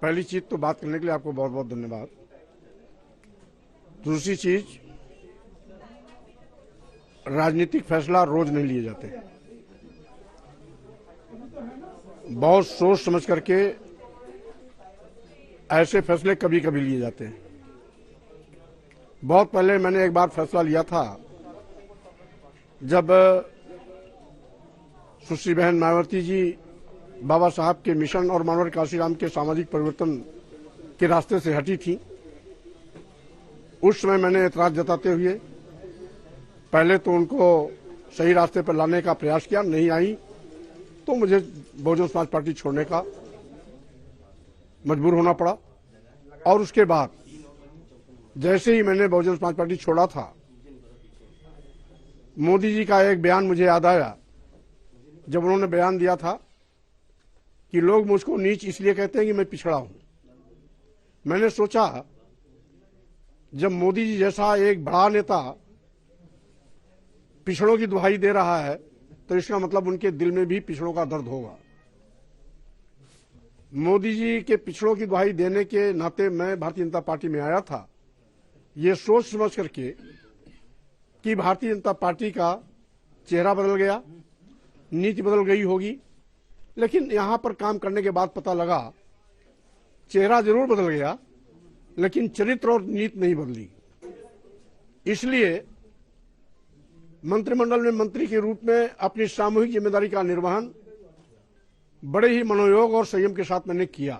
पहली चीज तो बात करने के लिए आपको बहुत बहुत धन्यवाद। दूसरी चीज, राजनीतिक फैसला रोज नहीं लिए जाते, बहुत सोच समझ करके ऐसे फैसले कभी कभी लिए जाते हैं। बहुत पहले मैंने एक बार फैसला लिया था, जब सुश्री बहन मायावती जी बाबा साहब के मिशन और मानवर काशीराम के सामाजिक परिवर्तन के रास्ते से हटी थी। उस समय मैंने एतराज जताते हुए पहले तो उनको सही रास्ते पर लाने का प्रयास किया, नहीं आई तो मुझे बहुजन समाज पार्टी छोड़ने का मजबूर होना पड़ा। और उसके बाद जैसे ही मैंने बहुजन समाज पार्टी छोड़ा था, मोदी जी का एक बयान मुझे याद आया, जब उन्होंने बयान दिया था कि लोग मुझको नीच इसलिए कहते हैं कि मैं पिछड़ा हूं। मैंने सोचा, जब मोदी जी जैसा एक बड़ा नेता पिछड़ों की दुहाई दे रहा है तो इसका मतलब उनके दिल में भी पिछड़ों का दर्द होगा। मोदी जी के पिछड़ों की दुहाई देने के नाते मैं भारतीय जनता पार्टी में आया था, ये सोच समझ करके कि भारतीय जनता पार्टी का चेहरा बदल गया, नीति बदल गई होगी। लेकिन यहां पर काम करने के बाद पता लगा चेहरा जरूर बदल गया, लेकिन चरित्र और नीति नहीं बदली। इसलिए मंत्रिमंडल में मंत्री के रूप में अपनी सामूहिक जिम्मेदारी का निर्वहन बड़े ही मनोयोग और संयम के साथ मैंने किया।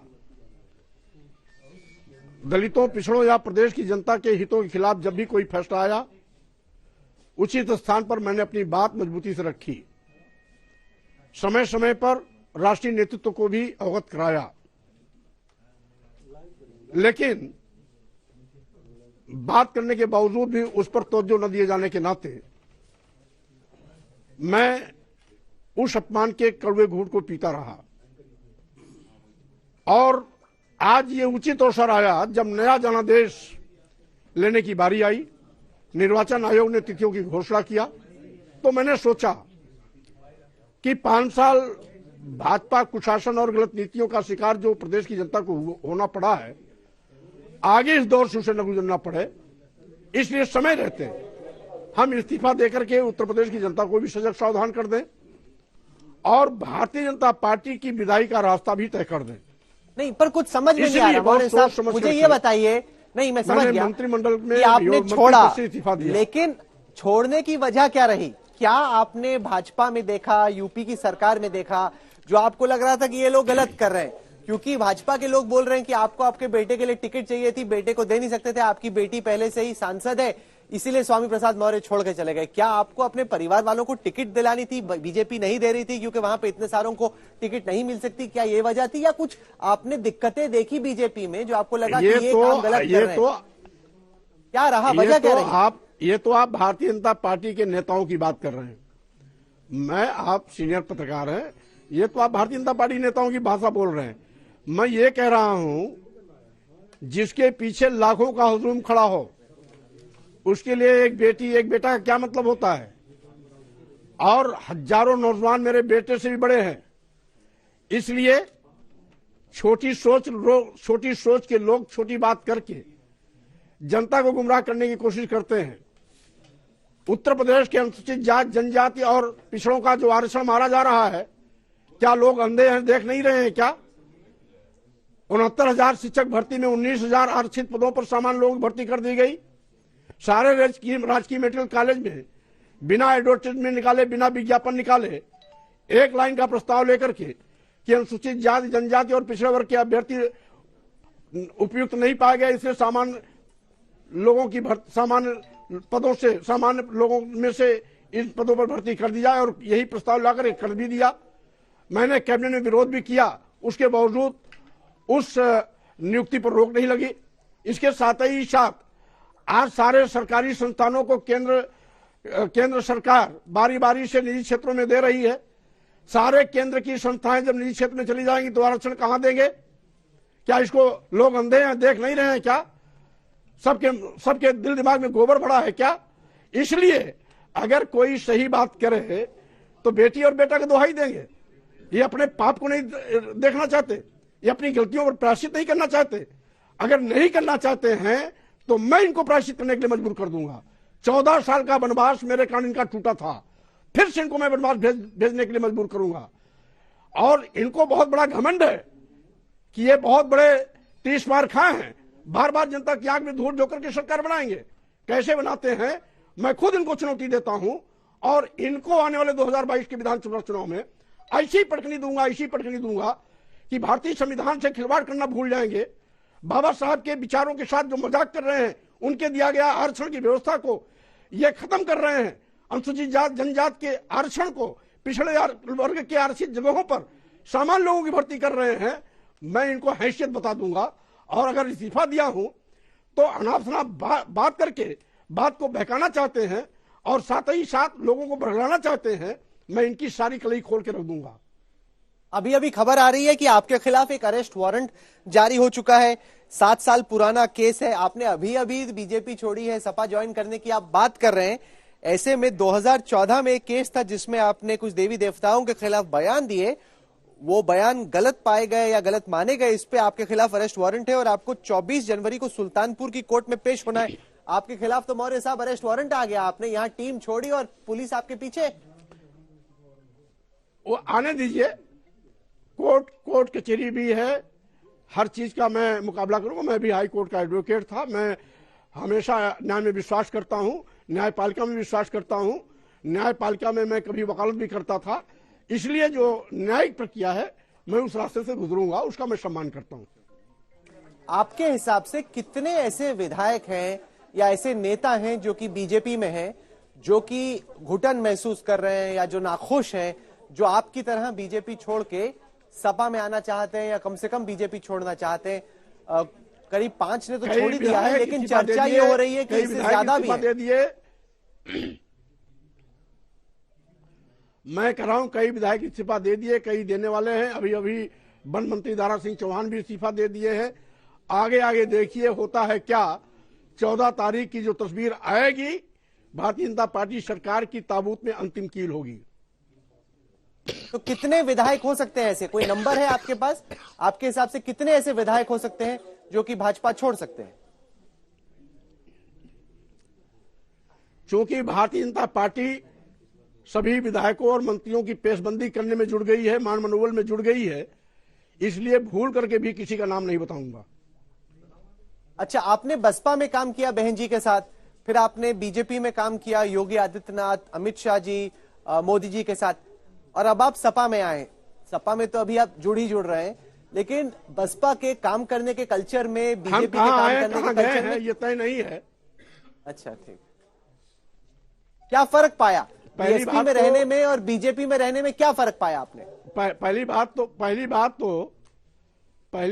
दलितों, पिछड़ों या प्रदेश की जनता के हितों के खिलाफ जब भी कोई फैसला आया, उचित स्थान पर मैंने अपनी बात मजबूती से रखी। समय समय पर राष्ट्रीय नेतृत्व को भी अवगत कराया, लेकिन बात करने के बावजूद भी उस पर तवज्जो न दिए जाने के नाते मैं उस अपमान के कड़वे घूंट को पीता रहा। और आज ये उचित अवसर आया जब नया जनादेश लेने की बारी आई, निर्वाचन आयोग ने तिथियों की घोषणा किया, तो मैंने सोचा कि 5 साल भाजपा कुशासन और गलत नीतियों का शिकार जो प्रदेश की जनता को होना पड़ा है, आगे इस दौर से उसे न गुजरना पड़े, इसलिए समय रहते हम इस्तीफा देकर के उत्तर प्रदेश की जनता को भी सजग सावधान कर दें और भारतीय जनता पार्टी की विदाई का रास्ता भी तय कर दें। नहीं, पर कुछ समझ में नहीं आ रहा। मुझे ये बताइए, नहीं मैं समझ गया मंत्रिमंडल में आपने छोड़ा, लेकिन छोड़ने की वजह क्या रही? क्या आपने भाजपा में देखा, यूपी की सरकार में देखा, जो आपको लग रहा था कि ये लोग गलत कर रहे हैं? क्योंकि भाजपा के लोग बोल रहे हैं कि आपको आपके बेटे के लिए टिकट चाहिए थी, बेटे को दे नहीं सकते थे, आपकी बेटी पहले से ही सांसद है, इसीलिए स्वामी प्रसाद मौर्य छोड़ के चले गए। क्या आपको अपने परिवार वालों को टिकट दिलानी थी, बीजेपी नहीं दे रही थी क्योंकि वहां पे इतने सारों को टिकट नहीं मिल सकती? क्या ये वजह थी, या कुछ आपने दिक्कतें देखी बीजेपी में जो आपको लगा कि ये काम गलत कर रहे हैं? क्या रहा, वजह क्या रही? ये तो आप भारतीय जनता पार्टी के नेताओं की बात कर रहे हैं, मैं, आप सीनियर पत्रकार हैं, ये तो आप भारतीय जनता पार्टी नेताओं की भाषा बोल रहे हैं। मैं ये कह रहा हूं, जिसके पीछे लाखों का हुजूम खड़ा हो, उसके लिए एक बेटी एक बेटा का क्या मतलब होता है? और हजारों नौजवान मेरे बेटे से भी बड़े हैं। इसलिए छोटी सोच के लोग छोटी बात करके जनता को गुमराह करने की कोशिश करते हैं। उत्तर प्रदेश के अनुसूचित जाति, जनजाति और पिछड़ों का जो आरक्षण मारा जा रहा है, क्या लोग अंधे हैं, देख नहीं रहे हैं क्या? 69,000 शिक्षक भर्ती में 19,000 आरक्षित पदों पर सामान्य लोगों की भर्ती कर दी गई। सारे राजकीय मेडिकल कॉलेज में बिना एडवर्टाइजमेंट निकाले, बिना विज्ञापन निकाले, एक लाइन का प्रस्ताव लेकर के कि अनुसूचित जाति, जनजाति और पिछड़े वर्ग के अभ्यर्थी उपयुक्त नहीं पाए गए, इसलिए सामान्य लोगों की सामान्य पदों से, सामान्य लोगों में से इन पदों पर भर्ती कर दी जाए, और यही प्रस्ताव लाकर कर भी दिया। मैंने कैबिनेट में विरोध भी किया, उसके बावजूद उस नियुक्ति पर रोक नहीं लगी। इसके साथ ही साथ आज सारे सरकारी संस्थानों को केंद्र सरकार बारी बारी से निजी क्षेत्रों में दे रही है। सारे केंद्र की संस्थाएं जब निजी क्षेत्र में चली जाएंगी तो आरक्षण कहां देंगे? क्या इसको लोग अंधे हैं, देख नहीं रहे हैं क्या? सबके दिल दिमाग में गोबर भरा है क्या? इसलिए अगर कोई सही बात करे तो बेटी और बेटा को दुहाई देंगे, ये अपने पाप को नहीं देखना चाहते। ये अपनी गलतियों पर प्रायश्चित नहीं करना चाहते? अगर नहीं करना चाहते हैं तो मैं इनको प्रायश्चित करने के लिए मजबूर कर दूंगा। 14 साल का वनवास मेरे कारण इनका टूटा था, फिर से इनको मैं वनवास भेजने के लिए मजबूर करूंगा। और इनको बहुत बड़ा घमंड है कि ये बहुत बड़े 30 बार खाए हैं, बार बार जनता की आंख में धूल झोंकर के सरकार बनाएंगे। कैसे बनाते हैं मैं खुद इनको चुनौती देता हूं, और इनको आने वाले 2022 के विधानसभा चुनाव में ऐसी पटकनी दूंगा कि भारतीय संविधान से खिलवाड़ करना भूल जाएंगे। बाबा साहब के विचारों के साथ जो मजाक कर रहे हैं, उनके दिया गया आरक्षण की व्यवस्था को ये खत्म कर रहे हैं। अनुसूचित जात जनजात के आरक्षण को, पिछड़े वर्ग के आरक्षित जगहों पर सामान्य लोगों की भर्ती कर रहे हैं। मैं इनको हैसियत बता दूंगा, और अगर इस्तीफा दिया हूं तो अनाप शनाप बात करके बात को बहकाना चाहते हैं और साथ ही साथ लोगों को बरगलाना चाहते हैं, मैं इनकी सारी कलई खोल के रख दूंगा। अभी अभी खबर आ रही है कि आपके खिलाफ एक अरेस्ट वारंट जारी हो चुका है। 7 साल पुराना केस है, आपने अभी अभी बीजेपी छोड़ी है, सपा ज्वाइन करने की आप बात कर रहे हैं। ऐसे में 2014 में एक केस था जिसमें आपने कुछ देवी देवताओं के खिलाफ बयान दिए, वो बयान गलत पाए गए या गलत माने गए, इस पे आपके खिलाफ अरेस्ट वारंट है और आपको 24 जनवरी को सुल्तानपुर की कोर्ट में पेश होना है। आपके खिलाफ तो मौर्य साहब अरेस्ट वारंट आ गया, आपने यहाँ टीम छोड़ी और पुलिस आपके पीछे। वो आने दीजिए, कोर्ट कचहरी भी है, हर चीज का मैं मुकाबला करूंगा। मैं भी हाई कोर्ट का एडवोकेट था, मैं हमेशा न्याय में विश्वास करता हूं, न्यायपालिका में विश्वास करता हूं। न्यायपालिका में मैं कभी वकालत भी करता था, इसलिए जो न्यायिक प्रक्रिया है मैं उस रास्ते से गुजरूंगा, उसका मैं सम्मान करता हूं। आपके हिसाब से कितने ऐसे विधायक हैं या ऐसे नेता हैं जो कि बीजेपी में हैं, जो कि घुटन महसूस कर रहे हैं या जो नाखुश हैं, जो आपकी तरह बीजेपी छोड़ के सपा में आना चाहते हैं या कम से कम बीजेपी छोड़ना चाहते हैं? करीब 5 ने तो छोड़ ही दिया है, लेकिन चर्चा ये हो रही है कि इससे ज्यादा भी है। मैं कह रहा हूं कई विधायक इस्तीफा दे दिए, कई देने वाले हैं। अभी अभी वन मंत्री दारा सिंह चौहान भी इस्तीफा दे दिए हैं। आगे देखिए होता है क्या। 14 तारीख की जो तस्वीर आएगी, भारतीय जनता पार्टी सरकार की ताबूत में अंतिम कील होगी। तो कितने विधायक हो सकते हैं ऐसे, कोई नंबर है आपके पास? आपके हिसाब से कितने ऐसे विधायक हो सकते हैं जो कि भाजपा छोड़ सकते हैं? चूंकि भारतीय जनता पार्टी सभी विधायकों और मंत्रियों की पेशबंदी करने में जुड़ गई है, मान मनोबल में जुड़ गई है, इसलिए भूल करके भी किसी का नाम नहीं बताऊंगा। अच्छा, आपने बसपा में काम किया बहन जी के साथ, फिर आपने बीजेपी में काम किया योगी आदित्यनाथ, अमित शाह जी, मोदी जी के साथ, और अब आप सपा में आए। सपा में तो अभी आप जुड़ रहे हैं, लेकिन बसपा के काम करने के कल्चर में, बीजेपी के काम करने के कल्चर में ये तय नहीं है। अच्छा, ठीक। क्या फर्क पाया बीएसपी में रहने में और बीजेपी में रहने में? क्या फर्क पाया आपने? पहली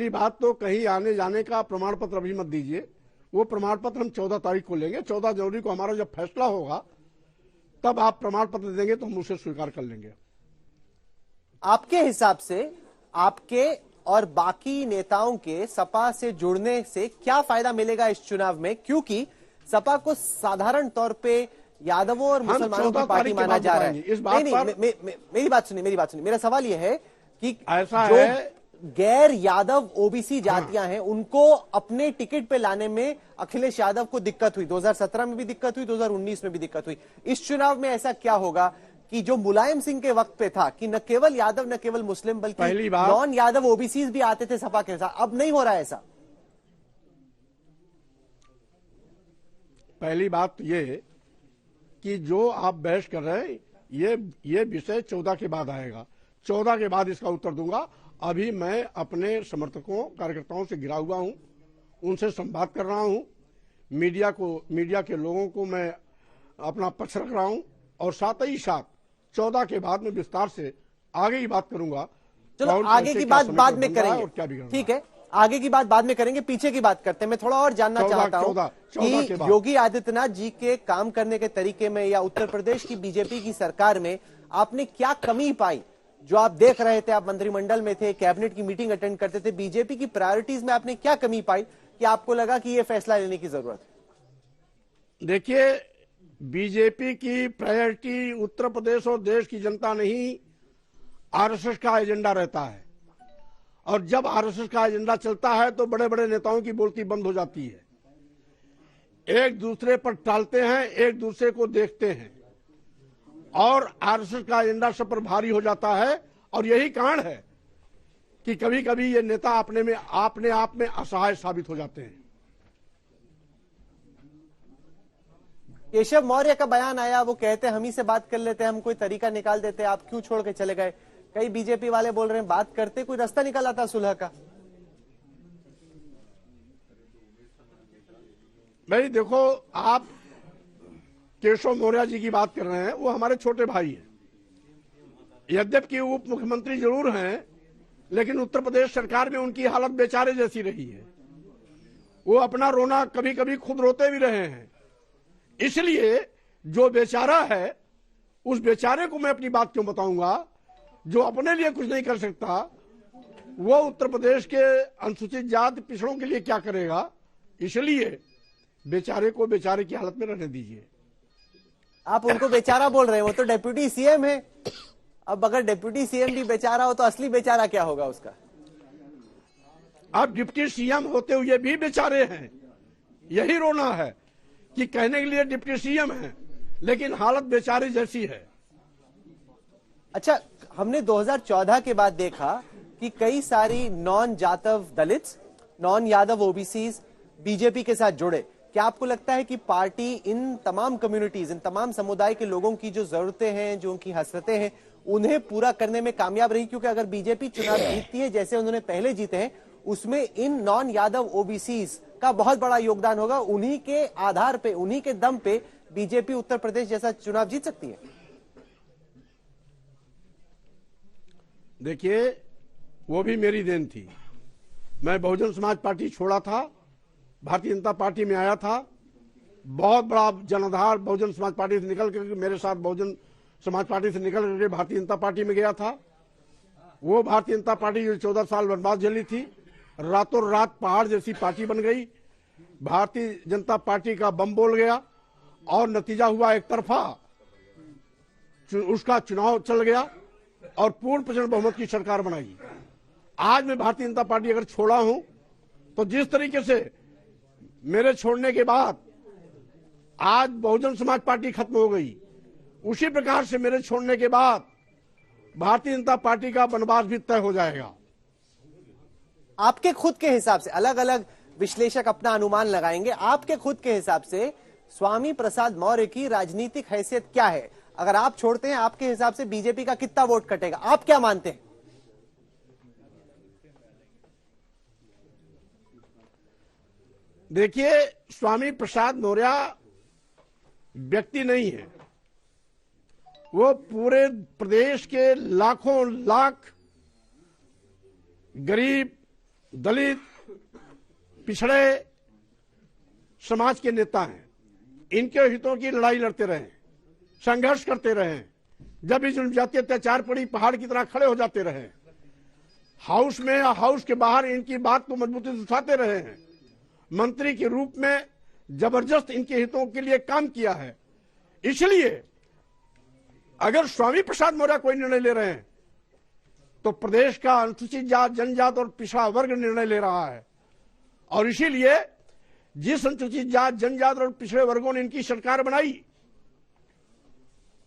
बात तो कहीं आने जाने का प्रमाण पत्र अभी मत दीजिए। वो प्रमाण पत्र हम 14 तारीख को लेंगे। 14 जनवरी को हमारा जब फैसला होगा तब आप प्रमाण पत्र देंगे तो हम उसे स्वीकार कर लेंगे। आपके हिसाब से आपके और बाकी नेताओं के सपा से जुड़ने से क्या फायदा मिलेगा इस चुनाव में? क्योंकि सपा को साधारण तौर पे यादवों और मुसलमानों की पार्टी माना जा रहा है। इस बात पर मेरी बात सुनिए। मेरा सवाल यह है कि ऐसा जो है, गैर यादव ओबीसी जातियां हैं, उनको अपने टिकट पे लाने में अखिलेश यादव को दिक्कत हुई। 2017 में भी दिक्कत हुई, 2019 में भी दिक्कत हुई। इस चुनाव में ऐसा क्या होगा कि जो मुलायम सिंह के वक्त पे था कि न केवल यादव, न केवल मुस्लिम, बल्कि नॉन यादव ओबीसी भी आते थे सपा के साथ, अब नहीं हो रहा है ऐसा? पहली बात ये कि जो आप बहस कर रहे हैं, ये विषय 14 के बाद आएगा। 14 के बाद इसका उत्तर दूंगा। अभी मैं अपने समर्थकों, कार्यकर्ताओं से घिरा हुआ हूं, उनसे संवाद कर रहा हूं। मीडिया के लोगों को मैं अपना पक्ष रख रहा हूं, और साथ ही साथ 14 के बाद में विस्तार से आगे की बात करूंगा। चलो आगे की बात बाद में करेंगे, ठीक है, आगे की बात बाद में करेंगे। पीछे की बात करते हैं। मैं थोड़ा और जानना चाहता हूं कि योगी आदित्यनाथ जी के काम करने के तरीके में या उत्तर प्रदेश की बीजेपी की सरकार में आपने क्या कमी पाई? जो आप देख रहे थे, आप मंत्रिमंडल में थे, कैबिनेट की मीटिंग अटेंड करते थे, बीजेपी की प्रायोरिटीज में आपने क्या कमी पाई कि आपको लगा कि यह फैसला लेने की जरूरत है? देखिए, बीजेपी की प्रायोरिटी उत्तर प्रदेश और देश की जनता नहीं, आरएसएस का एजेंडा रहता है। और जब आरएसएस का एजेंडा चलता है तो बड़े बड़े नेताओं की बोलती बंद हो जाती है, एक दूसरे पर टालते हैं, एक दूसरे को देखते हैं और आरएसएस का एजेंडा सब पर भारी हो जाता है। और यही कारण है कि कभी कभी ये नेता अपने आप में असहाय साबित हो जाते हैं। केशव मौर्य का बयान आया, वो कहते हैं हम ही से बात कर लेते हैं, हम कोई तरीका निकाल देते, आप क्यों छोड़ के चले गए। कई बीजेपी वाले बोल रहे हैं बात करते कोई रास्ता निकाला था सुलह का। भाई देखो, आप केशव मौर्य जी की बात कर रहे हैं, वो हमारे छोटे भाई हैं। यद्यपि उप मुख्यमंत्री जरूर हैं, लेकिन उत्तर प्रदेश सरकार में उनकी हालत बेचारे जैसी रही है। वो अपना रोना कभी कभी खुद रोते भी रहे हैं। इसलिए जो बेचारा है उस बेचारे को मैं अपनी बात क्यों बताऊंगा। जो अपने लिए कुछ नहीं कर सकता वो उत्तर प्रदेश के अनुसूचित जाति पिछड़ों के लिए क्या करेगा। इसलिए बेचारे को बेचारे की हालत में रहने दीजिए। आप उनको बेचारा बोल रहे हैं, वो तो डिप्यूटी सीएम है। अब अगर डिप्यूटी सीएम भी बेचारा हो तो असली बेचारा क्या होगा उसका। आप डिप्टी सीएम होते हुए भी बेचारे हैं। यही रोना है कि कहने के लिए डिप्टी सीएम है लेकिन हालत बेचारे जैसी है। अच्छा, हमने 2014 के बाद देखा कि कई सारी non Jatav Dalits, non Yadav OBCs BJP के साथ जुड़े। क्या आपको लगता है कि पार्टी इन तमाम कम्युनिटीज, इन तमाम समुदाय के लोगों की जो जरूरतें हैं, जो उनकी हसरतें हैं, उन्हें पूरा करने में कामयाब रही? क्योंकि अगर बीजेपी चुनाव जीतती है जैसे उन्होंने पहले जीते हैं, उसमें इन नॉन यादव ओबीसीज का बहुत बड़ा योगदान होगा। उन्हीं के आधार पे, उन्हीं के दम पे बीजेपी उत्तर प्रदेश जैसा चुनाव जीत सकती है। देखिए, वो भी मेरी देन थी। मैं बहुजन समाज पार्टी छोड़ा था, भारतीय जनता पार्टी में आया था। बहुत बड़ा जनाधार बहुजन समाज पार्टी से निकल कर मेरे साथ बहुजन समाज पार्टी से निकल करके भारतीय जनता पार्टी में गया था। वो भारतीय जनता पार्टी जो 14 साल वनवास झेली थी, रातों रात पहाड़ जैसी पार्टी बन गई। भारतीय जनता पार्टी का बम बोल गया और नतीजा हुआ एक तरफा, उसका चुनाव चल गया और पूर्ण प्रचंड बहुमत की सरकार बनाई। आज मैं भारतीय जनता पार्टी अगर छोड़ा हूं तो जिस तरीके से मेरे छोड़ने के बाद आज बहुजन समाज पार्टी खत्म हो गई, उसी प्रकार से मेरे छोड़ने के बाद भारतीय जनता पार्टी का वनवास भी तय हो जाएगा। आपके खुद के हिसाब से, अलग अलग विश्लेषक अपना अनुमान लगाएंगे, आपके खुद के हिसाब से स्वामी प्रसाद मौर्य की राजनीतिक हैसियत क्या है? अगर आप छोड़ते हैं, आपके हिसाब से बीजेपी का कितना वोट कटेगा? आप क्या मानते हैं? देखिए, स्वामी प्रसाद मौर्य व्यक्ति नहीं है, वो पूरे प्रदेश के लाखों लाख गरीब, दलित, पिछड़े समाज के नेता हैं। इनके हितों की लड़ाई लड़ते रहे, संघर्ष करते रहे। जब भी जनजातीय अत्याचार पड़ी, पहाड़ की तरह खड़े हो जाते रहे। हाउस में या हाउस के बाहर इनकी बात को मजबूती से उठाते रहे हैं। मंत्री के रूप में जबरदस्त इनके हितों के लिए काम किया है। इसलिए अगर स्वामी प्रसाद मौर्य कोई निर्णय ले रहे हैं तो प्रदेश का अनुसूचित जात, जनजात और पिछड़ा वर्ग निर्णय ले रहा है। और इसीलिए जिस अनुसूचित जात, जनजात और पिछड़े वर्गों ने इनकी सरकार बनाई,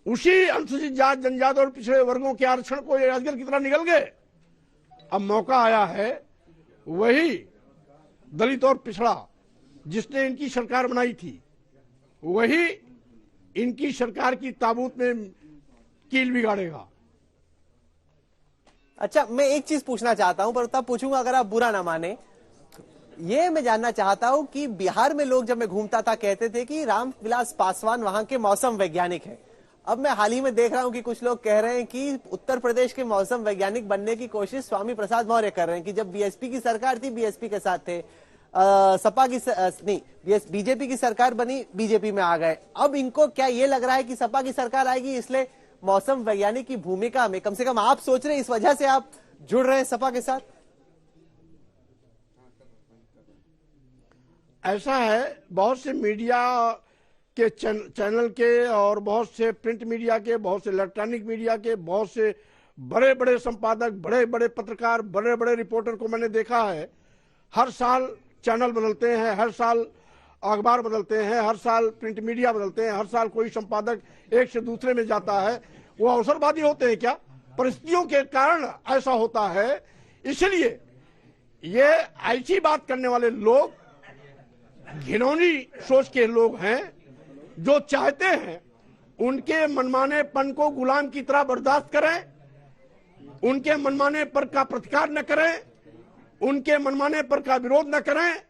उसी अनुसूचित जात, जनजात और पिछड़े वर्गों के आरक्षण को अजगर की तरह निकल गए। अब मौका आया है वही दलित और पिछड़ा जिसने इनकी सरकार बनाई थी, वही इनकी सरकार की ताबूत में कील बिगाड़ेगा। अच्छा, मैं एक चीज पूछना चाहता हूं, पर तब पूछूंगा अगर आप बुरा ना माने। ये मैं जानना चाहता हूं कि बिहार में लोग, जब मैं घूमता था, कहते थे कि रामविलास पासवान वहां के मौसम वैज्ञानिक हैं। अब मैं हाल ही में देख रहा हूं कि कुछ लोग कह रहे हैं कि उत्तर प्रदेश के मौसम वैज्ञानिक बनने की कोशिश स्वामी प्रसाद मौर्य कर रहे हैं कि जब बीएसपी की सरकार थी, बीएसपी के साथ थे, सपा की नहीं, बीजेपी की सरकार बनी, बीजेपी में आ गए। अब इनको क्या ये लग रहा है कि सपा की सरकार आएगी, इसलिए मौसम वैज्ञानिक की भूमिका में कम से कम आप सोच रहे हैं, इस वजह से आप जुड़ रहे हैं सपा के साथ? ऐसा है, बहुत से मीडिया के चैनल के और बहुत से प्रिंट मीडिया के, बहुत से इलेक्ट्रॉनिक मीडिया के, बहुत से बड़े बड़े संपादक, बड़े बड़े पत्रकार, बड़े बड़े रिपोर्टर को मैंने देखा है, हर साल चैनल बदलते हैं, हर साल अखबार बदलते हैं, हर साल प्रिंट मीडिया बदलते हैं, हर साल कोई संपादक एक से दूसरे में जाता है। वो अवसरवादी होते हैं क्या? परिस्थितियों के कारण ऐसा होता है। इसलिए ये ऐसी बात करने वाले लोग घिनौनी सोच के लोग हैं, जो चाहते हैं उनके मनमानेपन को गुलाम की तरह बर्दाश्त करें, उनके मनमाने पर का प्रतिकार न करें, उनके मनमाने पर का विरोध न करें।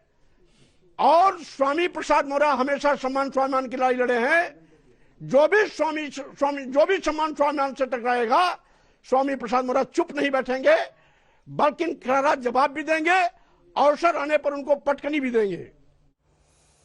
और स्वामी प्रसाद मौर्य हमेशा सम्मान स्वाभिमान की लड़ाई लड़े हैं। जो भी सम्मान स्वाभिमान से टकराएगा, स्वामी प्रसाद मौर्य चुप नहीं बैठेंगे, बल्कि करारा जवाब भी देंगे, अवसर आने पर उनको पटकनी भी देंगे।